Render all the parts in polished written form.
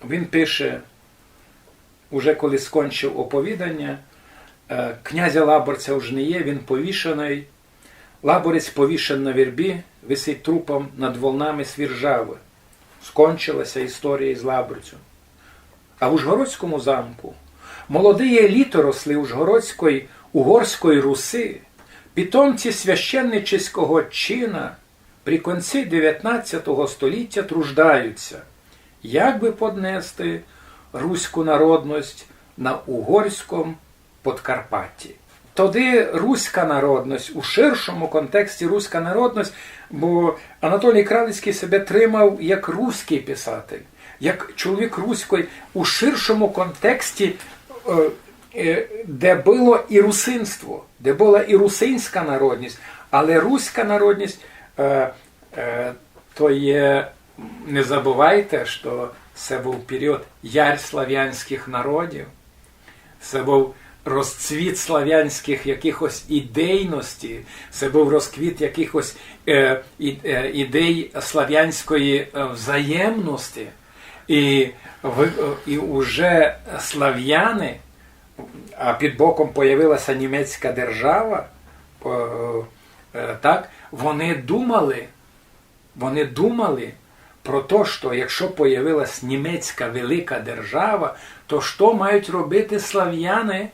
він пише, уже коли скончив оповідання, князя Лаборця вже не є, він повішений. Лаборець повішен на вірбі, висить трупом над волнами Свіржави. Скончилася історія із Лаборцем. А в Ужгородському замку молоді еліти росли Ужгородської, Угорської Руси, питомці священнического чина при кінці 19 століття труждаються, як би поднести руську народність на угорському Подкарпатті. Тоді руська народність, у ширшому контексті руська народність, бо Анатолій Кралицький себе тримав як руський писатель, як чоловік руської, у ширшому контексті, де було і русинство, де була і русинська народність, але руська народність, то є, не забувайте, що це був період ярь слав'янських народів, це був розцвіт слав'янських якихось ідейності, це був розквіт якихось ідей слав'янської взаємності. І уже слав'яни, а під боком появилася німецька держава, так, вони думали про те, що якщо появилась німецька велика держава, то що мають робити слав'яни,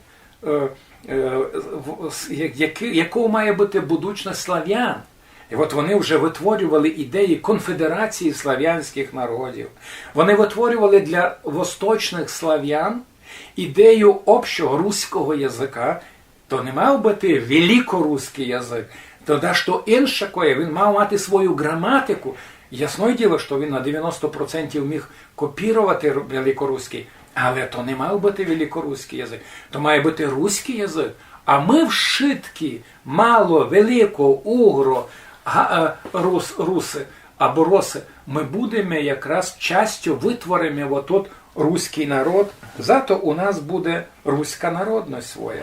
якою має бути будучність слав'ян. І от вони вже витворювали ідеї конфедерації слав'янських народів. Вони витворювали для восточних слав'ян ідею общого руського язика. То не мав бути великоруський язик, тоді що інше, він мав мати свою граматику. Ясне діло, що він на 90% міг копірувати великоруський, але то не мав бути великоруський язик, то має бути руський язик. А ми в шитки мало, велико, угро, руси або роси, ми будемо якраз частю витворимо отут руський народ, зато у нас буде руська народність своя.